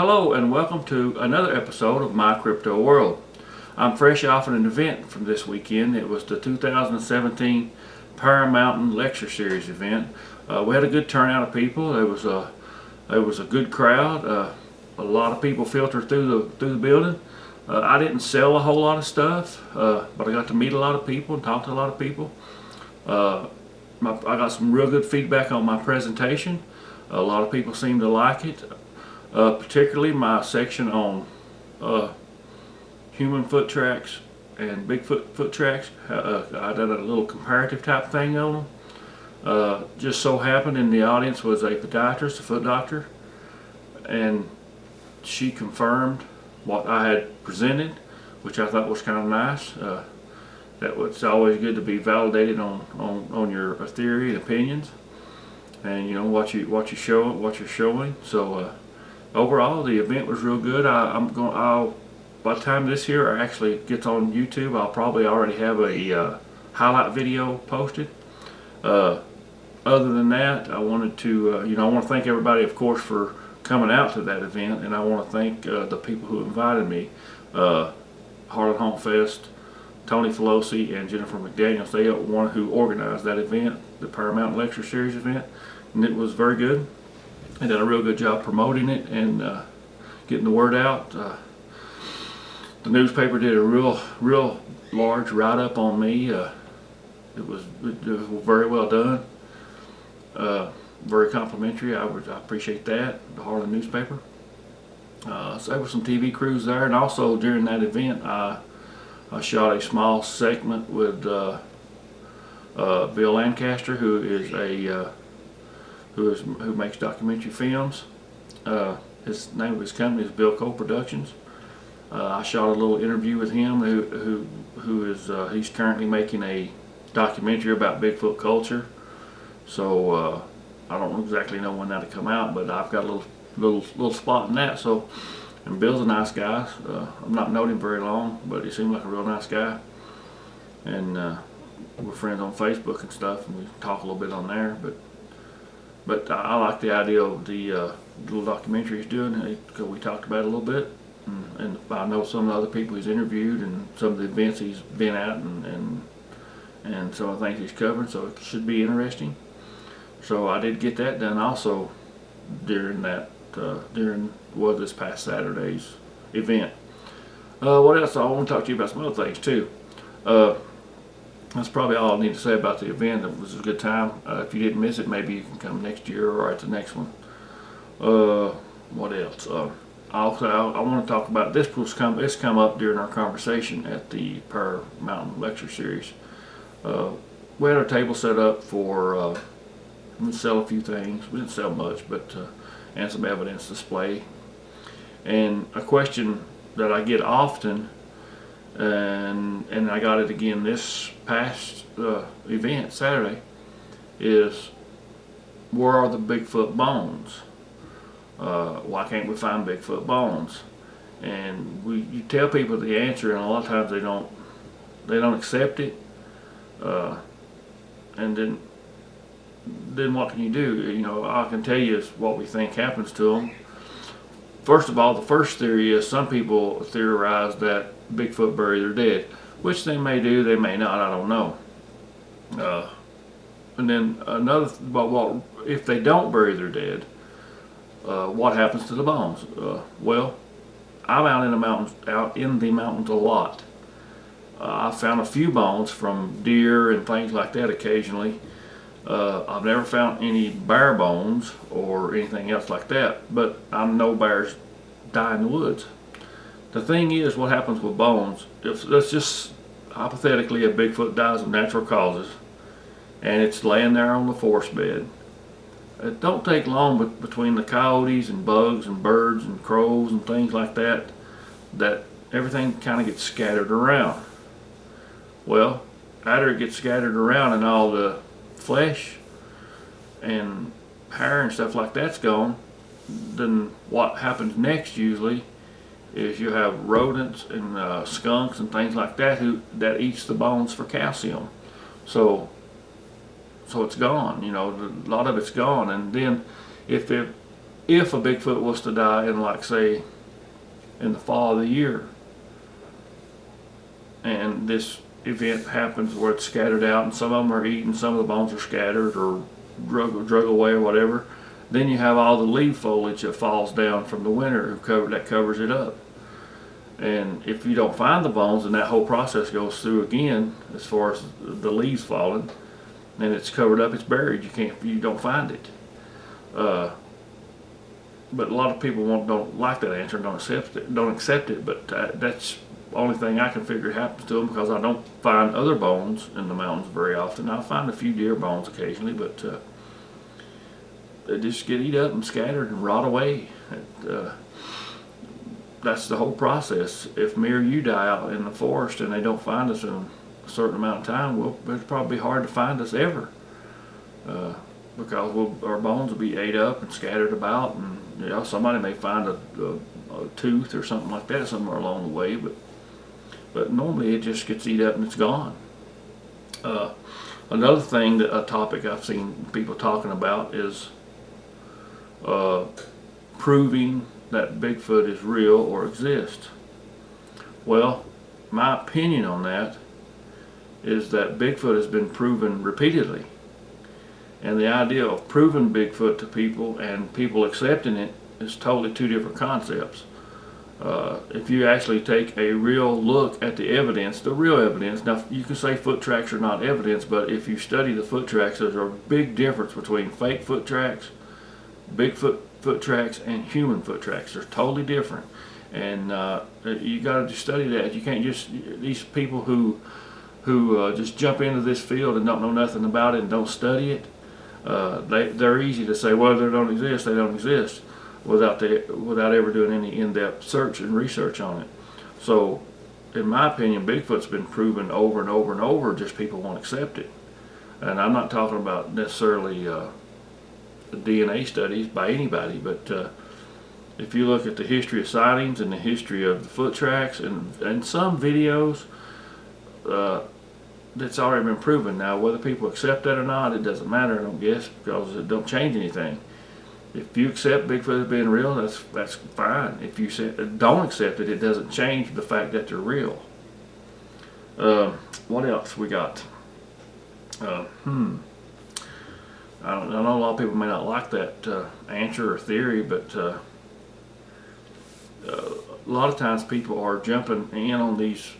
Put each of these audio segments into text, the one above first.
Hello and welcome to another episode of My Crypto World. I'm fresh off an event from this weekend. It was the 2017 Paramountain Lecture Series event. We had a good turnout of people. It was a good crowd. A lot of people filtered through the building. I didn't sell a whole lot of stuff, but I got to meet a lot of people and talk to a lot of people. I got some real good feedback on my presentation. A lot of people seemed to like it. Particularly my section on human foot tracks and Bigfoot foot tracks. I did a little comparative type thing on them. Just so happened in the audience was a podiatrist, a foot doctor, and she confirmed what I had presented, which I thought was kind of nice. That was always good to be validated on your theory and opinions, and you know what you're showing. So. Overall, the event was real good. By the time this here actually gets on YouTube, I'll probably already have a highlight video posted. Other than that, I wanted to, I want to thank everybody, of course, for coming out to that event, and I want to thank the people who invited me, Harlan Home Fest, Tony Pelosi, and Jennifer McDaniels. They are one who organized that event, the Paramountain Lecture Series event, and it was very good. They did a real good job promoting it and getting the word out. The newspaper did a real large write-up on me. It was very well done. Very complimentary. I appreciate that. The Harlan newspaper. So there were some TV crews there, and also during that event, I shot a small segment with Bill Lancaster, who makes documentary films. His name of his company is Bill Cole Productions. I shot a little interview with him. He's currently making a documentary about Bigfoot culture. So I don't exactly know when that'll come out, but I've got a little spot in that. So, and Bill's a nice guy. I've not known him very long, but he seemed like a real nice guy. And we're friends on Facebook and stuff, and we talk a little bit on there. But I like the idea of the little documentary he's doing, because we talked about it a little bit, and I know some of the other people he's interviewed and some of the events he's been at and some of the things he's covered, so it should be interesting. So I did get that done also during this past Saturday's event. What else? I want to talk to you about some other things too. That's probably all I need to say about the event. It was a good time. If you didn't miss it, maybe you can come next year or at the next one. What else? Also, I want to talk about this. It's come up during our conversation at the Paramountain Lecture Series. We had our table set up for we sell a few things. We didn't sell much, but and some evidence display. And a question that I get often, and I got it again this past event Saturday, is where are the Bigfoot bones? Why can't we find Bigfoot bones? And you tell people the answer, and a lot of times they don't accept it. And then what can you do? You know, I can tell you is what we think happens to them. First of all, the first theory is some people theorize that Bigfoot bury their dead, which they may do, they may not, I don't know. And then another, but if they don't bury their dead, what happens to the bones? Well, I'm out in the mountains a lot. I found a few bones from deer and things like that occasionally. I've never found any bear bones or anything else like that, but I know bears die in the woods. The thing is, what happens with bones, if let's just hypothetically a Bigfoot dies of natural causes and it's laying there on the forest bed, it don't take long between the coyotes and bugs and birds and crows and things like that everything kind of gets scattered around. Well, after it gets scattered around and all the flesh and hair and stuff like that's gone, then what happens next usually is you have rodents and skunks and things like that that eats the bones for calcium. So it's gone, you know, a lot of it's gone. And then if if a Bigfoot was to die in, like, say, in the fall of the year, and this event happens where it's scattered out and some of them are eaten, some of the bones are scattered or drug away or whatever, then you have all the leaf foliage that falls down from the winter that covers it up. And if you don't find the bones, then that whole process goes through again as far as the leaves falling, and it's covered up, it's buried, you don't find it. But a lot of people don't like that answer and don't accept it. But that's the only thing I can figure happens to them, because I don't find other bones in the mountains very often. I'll find a few deer bones occasionally, but they just get eat up and scattered and rot away. That's the whole process. If me or you die out in the forest and they don't find us in a certain amount of time, it's probably hard to find us ever, because our bones will be ate up and scattered about, and somebody may find a tooth or something like that somewhere along the way, but normally it just gets eat up and it's gone. Another thing, a topic I've seen people talking about is proving that Bigfoot is real or exists. Well, my opinion on that is that Bigfoot has been proven repeatedly. And the idea of proving Bigfoot to people and people accepting it is totally two different concepts. If you actually take a real look at the real evidence, now you can say foot tracks are not evidence, but if you study the foot tracks, there's a big difference between fake foot tracks, Bigfoot foot tracks, and human foot tracks. They're totally different. And you got to study that. You can't just, these people who just jump into this field and don't know nothing about it and don't study it, they're easy to say, well, they don't exist, without ever doing any in-depth search and research on it. So, in my opinion, Bigfoot's been proven over and over and over, just people won't accept it. And I'm not talking about necessarily DNA studies by anybody, but if you look at the history of sightings and the history of the foot tracks and some videos, that's already been proven. Now, whether people accept that or not, it doesn't matter, I don't guess, because it don't change anything. If you accept Bigfoot as being real, that's fine. If you don't accept it, it doesn't change the fact that they're real. What else we got? I know a lot of people may not like that answer or theory, but a lot of times people are jumping in on these.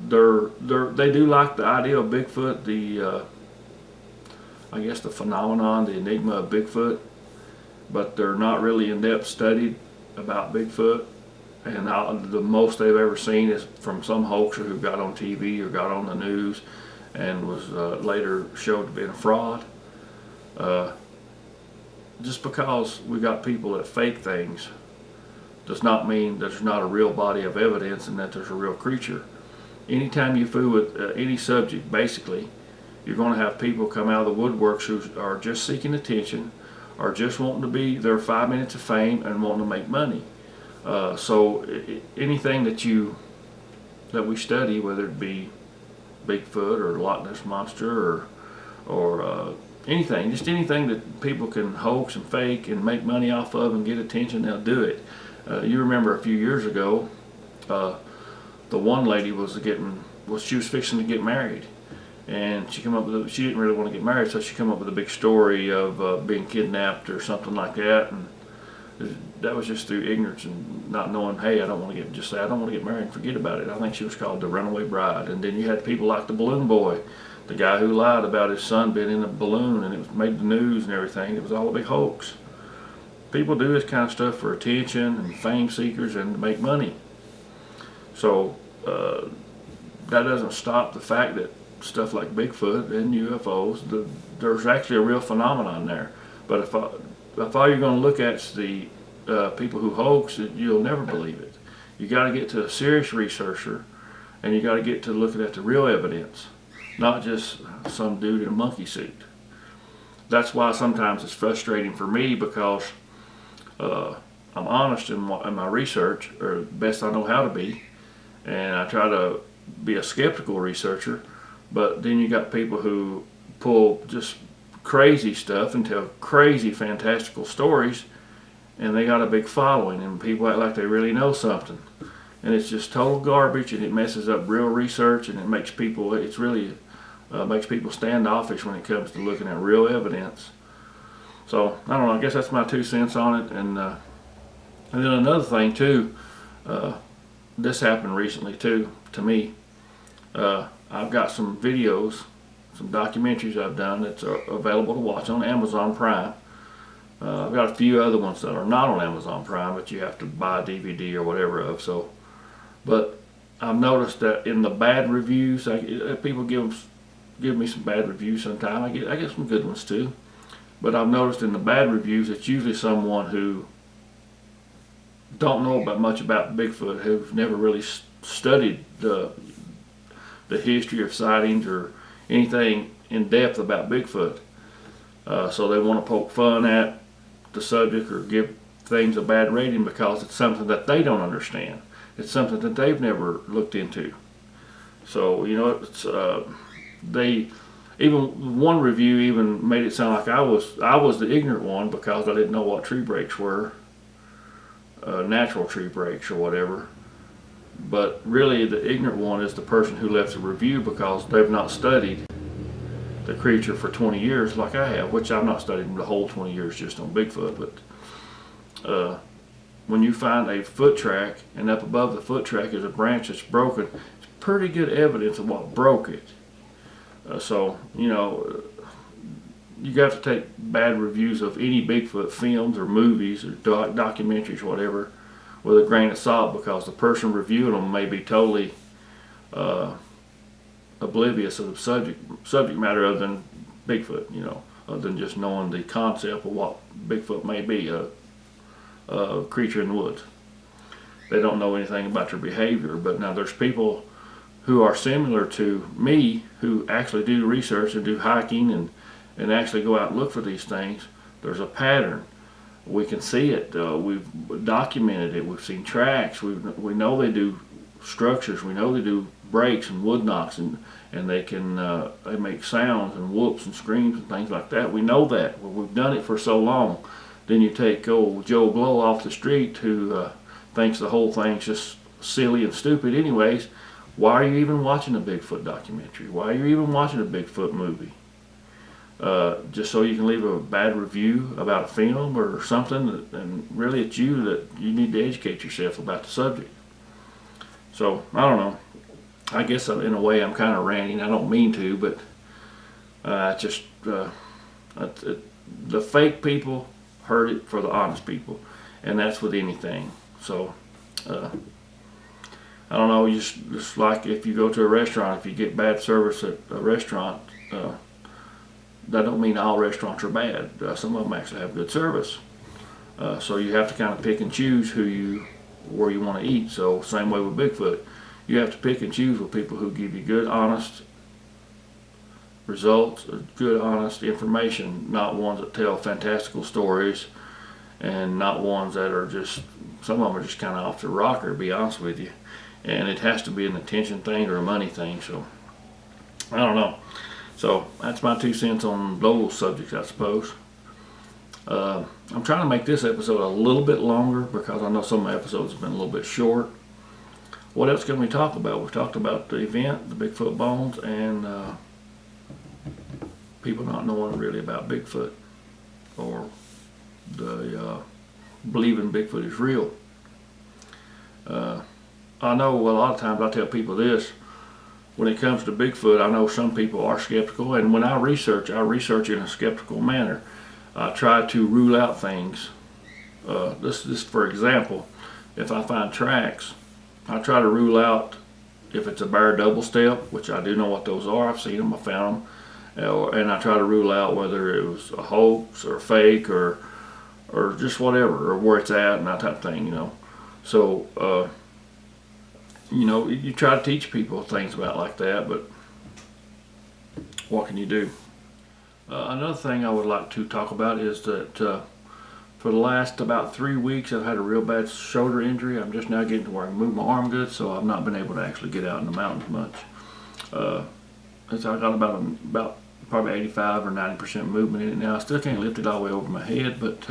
They do like the idea of Bigfoot, I guess the phenomenon, the enigma of Bigfoot, but they're not really in-depth studied about Bigfoot, and the most they've ever seen is from some hoaxer who got on TV or got on the news and was later showed to be a fraud. Just because we got people that fake things does not mean there's not a real body of evidence and that there's a real creature. Anytime you fool with any subject, basically, you're going to have people come out of the woodworks who are just seeking attention, or just wanting to be their 5 minutes of fame and wanting to make money. So anything that we study, whether it be Bigfoot or Loch Ness Monster or anything, just anything that people can hoax and fake and make money off of and get attention, they'll do it. You remember a few years ago, the one lady she was fixing to get married, and she didn't really want to get married, so she came up with a big story of being kidnapped or something like that, and that was just through ignorance and not knowing, hey, I don't want to get married and forget about it. I think she was called the Runaway Bride. And then you had people like the Balloon Boy, the guy who lied about his son being in a balloon, and it made the news and everything. It was all a big hoax. People do this kind of stuff for attention and fame seekers and to make money. So that doesn't stop the fact that stuff like Bigfoot and UFOs, there's actually a real phenomenon there. But if all you're going to look at is the people who hoax, you'll never believe it. You got to get to a serious researcher, and you got to get to looking at the real evidence, not just some dude in a monkey suit. That's why sometimes it's frustrating for me, because I'm honest in my research, or best I know how to be, and I try to be a skeptical researcher. But then you got people who pull just crazy stuff and tell crazy fantastical stories, and they got a big following, and people act like they really know something, and it's just total garbage, and it messes up real research, and it makes people, it's really makes people standoffish when it comes to looking at real evidence. So I don't know, I guess that's my 2 cents on it. And then another thing too, this happened recently too to me. I've got some videos, some documentaries I've done that's available to watch on Amazon Prime. I've got a few other ones that are not on Amazon Prime, but you have to buy a DVD or whatever of. So, but I've noticed that in the bad reviews, people give me some bad reviews sometimes. I get some good ones too. But I've noticed in the bad reviews, it's usually someone who don't know much about Bigfoot, who've never really studied the history of sightings or anything in depth about Bigfoot. So they want to poke fun at the subject or give things a bad rating because it's something that they don't understand. It's something that they've never looked into. So, you know, it's even one review even made it sound like I was the ignorant one because I didn't know what tree breaks were, natural tree breaks or whatever. But really, the ignorant one is the person who left the review because they've not studied the creature for 20 years like I have, which I've not studied the whole 20 years just on Bigfoot. But when you find a foot track and up above the foot track is a branch that's broken, it's pretty good evidence of what broke it. So, you know, you have to take bad reviews of any Bigfoot films or movies or documentaries, whatever, with a grain of salt, because the person reviewing them may be totally oblivious of the subject matter other than Bigfoot, you know, other than just knowing the concept of what Bigfoot may be, a creature in the woods. They don't know anything about their behavior. But now there's people who are similar to me who actually do research and do hiking and actually go out and look for these things. There's a pattern. We can see it. We've documented it. We've seen tracks. We know they do structures. We know they do breaks and wood knocks, and they can they make sounds and whoops and screams and things like that. We know that. Well, we've done it for so long. Then you take old Joe Blow off the street who thinks the whole thing's just silly and stupid anyways. Why are you even watching a Bigfoot documentary? Why are you even watching a Bigfoot movie? Just so you can leave a bad review about a film or something, and really it's you that you need to educate yourself about the subject. So, I don't know. I guess in a way I'm kind of ranting. I don't mean to, but the fake people hurt it for the honest people, and that's with anything. So, I don't know, just like if you go to a restaurant, if you get bad service at a restaurant, that don't mean all restaurants are bad. Some of them actually have good service. So you have to kind of pick and choose where you want to eat. So same way with Bigfoot. You have to pick and choose with people who give you good, honest results, good, honest information, not ones that tell fantastical stories, and not ones that are just, some of them are just kind of off the rocker, to be honest with you. And it has to be an attention thing or a money thing. So I don't know. So that's my 2 cents on those subjects, I suppose. I'm trying to make this episode a little bit longer because I know some of my episodes have been a little bit short. What else can we talk about? We've talked about the event, the Bigfoot bones, and people not knowing really about Bigfoot or the believing Bigfoot is real. I know a lot of times I tell people this. When it comes to Bigfoot, I know some people are skeptical, and when I research in a skeptical manner. I try to rule out things. This for example, if I find tracks, I try to rule out if it's a bear double step, which I do know what those are. I've seen them, I found them, and I try to rule out whether it was a hoax or fake or just whatever, or where it's at and that type of thing, you know. So, you know, you try to teach people things about like that, but what can you do? Another thing I would like to talk about is that for the last about 3 weeks I've had a real bad shoulder injury. I'm just now getting to where I can move my arm good, so I've not been able to actually get out in the mountains much. I got about probably 85 or 90% movement in it now. I still can't lift it all the way over my head, but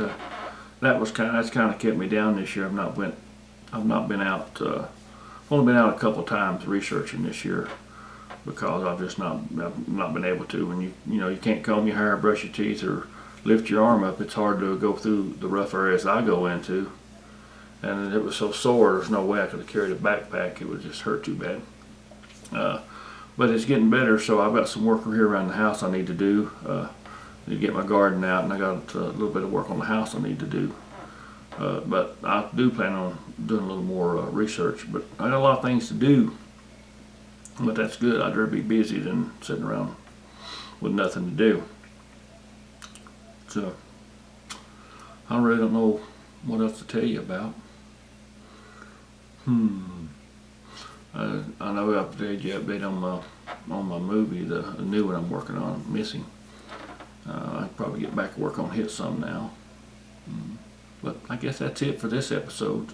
that's kind of kept me down this year. I've not been out. I've only been out a couple times researching this year because I've not been able to. When you can't comb your hair, brush your teeth, or lift your arm up, it's hard to go through the rough areas I go into. And it was so sore, there's no way I could have carried a backpack. It would just hurt too bad. But it's getting better, so I've got some work here around the house I need to do. To get my garden out, and I got a little bit of work on the house I need to do. But I do plan on doing a little more research. But I got a lot of things to do. But that's good. I'd rather be busy than sitting around with nothing to do. So I really don't know what else to tell you about. I know I've updated you on my movie, the new one I'm working on, Missing. I'll probably get back to work on Hit Some now. But I guess that's it for this episode.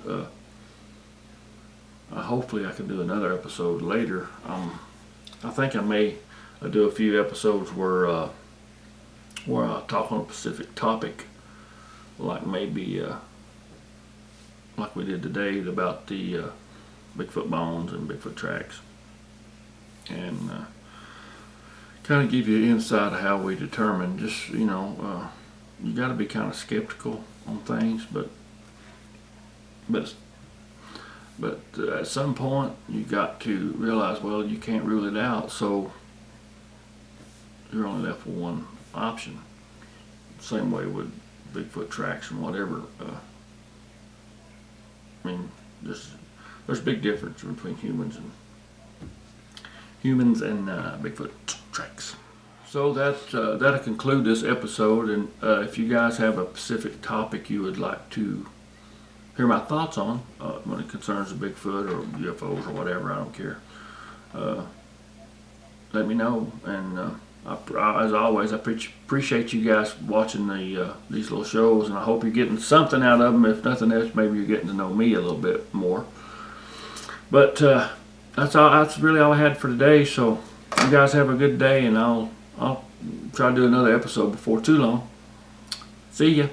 Hopefully I can do another episode later. I think I may do a few episodes where I talk on a specific topic, like maybe like we did today about the Bigfoot bones and Bigfoot tracks, and kind of give you an insight of how we determine. Just you got to be kind of skeptical on things, but at some point you got to realize, well, you can't rule it out, so you're only left with one option. Same way with Bigfoot tracks and whatever. I mean, there's a big difference between humans and Bigfoot tracks. So that'll conclude this episode. And if you guys have a specific topic you would like to hear my thoughts on when it concerns the Bigfoot or UFOs or whatever, I don't care. Let me know. And as always, I appreciate you guys watching these little shows, and I hope you're getting something out of them. If nothing else, maybe you're getting to know me a little bit more. But that's really all I had for today. So you guys have a good day, and I'll try to do another episode before too long. See ya.